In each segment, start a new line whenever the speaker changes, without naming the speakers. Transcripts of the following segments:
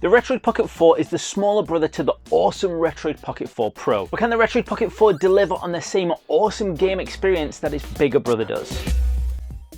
The Retroid Pocket 4 is the smaller brother to the awesome Retroid Pocket 4 Pro, but can the Retroid Pocket 4 deliver on the same awesome game experience that its bigger brother does?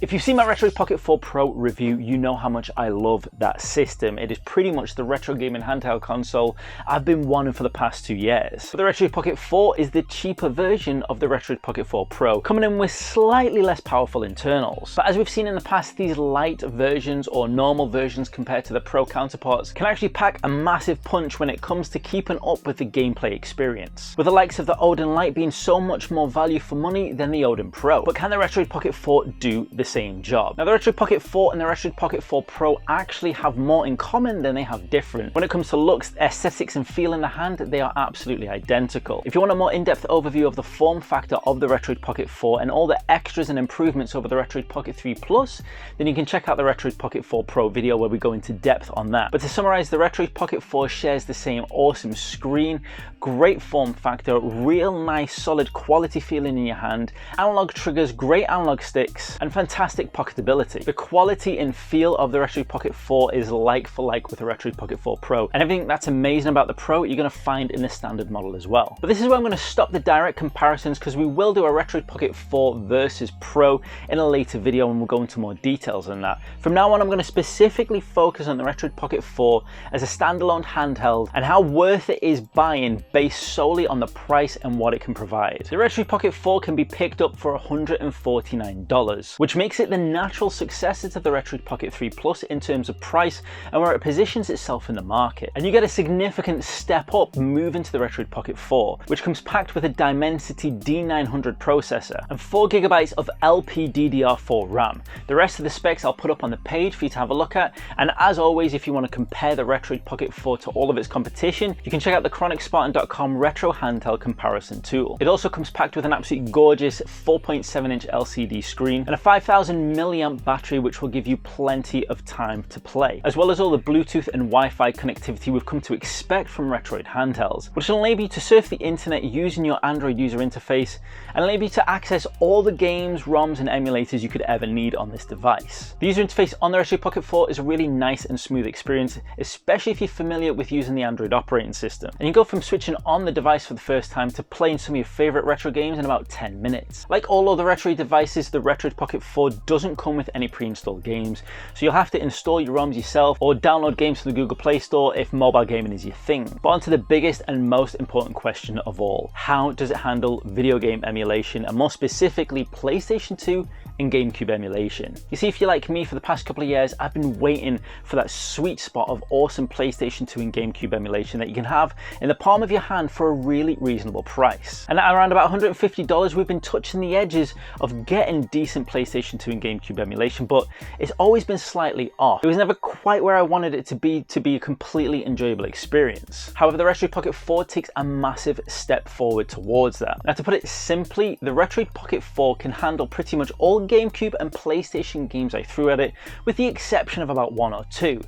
If you've seen my Retroid Pocket 4 Pro review, you know how much I love that system. It is pretty much the retro gaming handheld console I've been wanting for the past 2 years. But the Retroid Pocket 4 is the cheaper version of the Retroid Pocket 4 Pro, coming in with slightly less powerful internals. But as we've seen in the past, these light versions or normal versions compared to the Pro counterparts can actually pack a massive punch when it comes to keeping up with the gameplay experience, with the likes of the Odin Lite being so much more value for money than the Odin Pro. But can the Retroid Pocket 4 do the same job? Now, the Retroid Pocket 4 and the Retroid Pocket 4 Pro actually have more in common than they have different. When it comes to looks, aesthetics and feel in the hand, they are absolutely identical. If you want a more in-depth overview of the form factor of the Retroid Pocket 4 and all the extras and improvements over the Retroid Pocket 3 Plus, then you can check out the Retroid Pocket 4 Pro video where we go into depth on that. But to summarize, the Retroid Pocket 4 shares the same awesome screen, great form factor, real nice solid quality feeling in your hand, analog triggers, great analog sticks, and fantastic pocketability. The quality and feel of the Retroid Pocket 4 is like for like with the Retroid Pocket 4 Pro, and everything that's amazing about the Pro you're going to find in the standard model as well. But this is where I'm going to stop the direct comparisons, because we will do a Retroid Pocket 4 versus Pro in a later video and we'll go into more details on that. From now on, I'm going to specifically focus on the Retroid Pocket 4 as a standalone handheld and how worth it is buying based solely on the price and what it can provide. The Retroid Pocket 4 can be picked up for $149, which makes it the natural successor to the Retroid Pocket 3 Plus in terms of price and where it positions itself in the market. And you get a significant step up moving to the Retroid Pocket 4, which comes packed with a Dimensity D900 processor and 4GB of LPDDR4 RAM. The rest of the specs I'll put up on the page for you to have a look at, and as always, if you want to compare the Retroid Pocket 4 to all of its competition, you can check out the ChronicSpartan.com retro handheld comparison tool. It also comes packed with an absolutely gorgeous 4.7-inch LCD screen and a 5000 milliamp battery, which will give you plenty of time to play, as well as all the Bluetooth and Wi-Fi connectivity we've come to expect from Retroid handhelds, which will enable you to surf the internet using your Android user interface and enable you to access all the games, ROMs and emulators you could ever need on this device. The user interface on the Retroid Pocket 4 is a really nice and smooth experience, especially if you're familiar with using the Android operating system, and you go from switching on the device for the first time to playing some of your favorite retro games in about 10 minutes. Like all other Retroid devices, the Retroid Pocket 4 doesn't come with any pre-installed games, so you'll have to install your ROMs yourself or download games from the Google Play Store if mobile gaming is your thing. But on to the biggest and most important question of all: how does it handle video game emulation, and more specifically PlayStation 2 and GameCube emulation? You see, if you're like me, for the past couple of years I've been waiting for that sweet spot of awesome PlayStation 2 and GameCube emulation that you can have in the palm of your hand for a really reasonable price. And at around about $150 we've been touching the edges of getting decent PlayStation 2 and GameCube emulation, but it's always been slightly off. It was never quite where I wanted it to be a completely enjoyable experience. However, the Retroid Pocket 4 takes a massive step forward towards that. Now, to put it simply, the Retroid Pocket 4 can handle pretty much all GameCube and PlayStation games I threw at it, with the exception of about 1 or 2.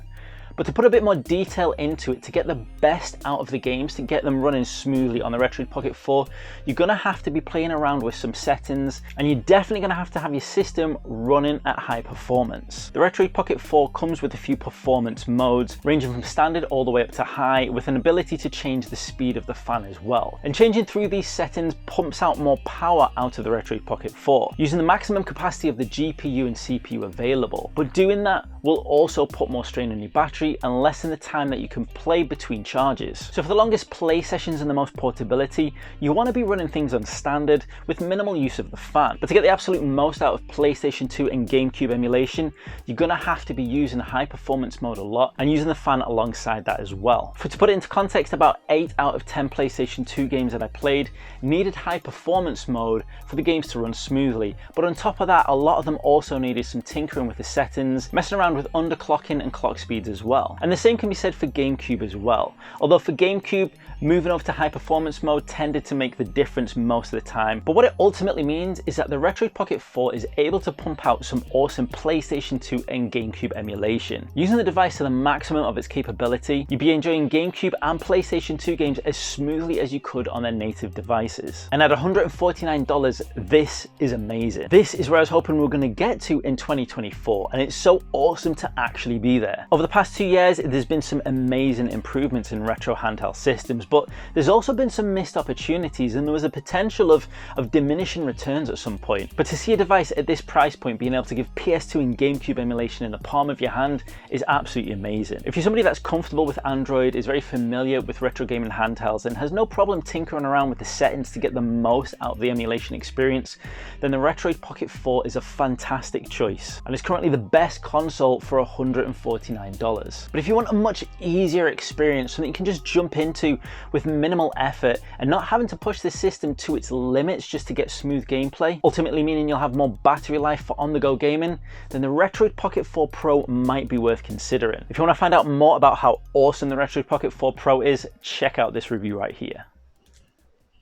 But to put a bit more detail into it, to get the best out of the games, to get them running smoothly on the Retroid Pocket 4, you're going to have to be playing around with some settings, and you're definitely going to have your system running at high performance. The Retroid Pocket 4 comes with a few performance modes, ranging from standard all the way up to high, with an ability to change the speed of the fan as well. And changing through these settings pumps out more power out of the Retroid Pocket 4, using the maximum capacity of the GPU and CPU available. But doing that will also put more strain on your battery and lessen the time that you can play between charges. So for the longest play sessions and the most portability, you want to be running things on standard with minimal use of the fan. But to get the absolute most out of PlayStation 2 and GameCube emulation, you're going to have to be using high performance mode a lot and using the fan alongside that as well. To put it into context, about 8 out of 10 PlayStation 2 games that I played needed high performance mode for the games to run smoothly. But on top of that, a lot of them also needed some tinkering with the settings, messing around with underclocking and clock speeds as well. And the same can be said for GameCube as well. Although for GameCube, moving over to high performance mode tended to make the difference most of the time. But what it ultimately means is that the Retroid Pocket 4 is able to pump out some awesome PlayStation 2 and GameCube emulation. Using the device to the maximum of its capability, you'd be enjoying GameCube and PlayStation 2 games as smoothly as you could on their native devices. And at $149, this is amazing. This is where I was hoping we were going to get to in 2024, and it's so awesome awesome to actually be there. Over the past 2 years, there's been some amazing improvements in retro handheld systems, but there's also been some missed opportunities, and there was a potential of diminishing returns at some point. But to see a device at this price point being able to give PS2 and Gamecube emulation in the palm of your hand is absolutely amazing. If you're somebody that's comfortable with Android, is very familiar with retro gaming handhelds, and has no problem tinkering around with the settings to get the most out of the emulation experience, then the Retroid Pocket 4 is a fantastic choice, and it's currently the best console for $149. But if you want a much easier experience, something you can just jump into with minimal effort and not having to push the system to its limits just to get smooth gameplay, ultimately meaning you'll have more battery life for on-the-go gaming, then the Retroid Pocket 4 Pro might be worth considering. If you want to find out more about how awesome the Retroid Pocket 4 Pro is, check out this review right here.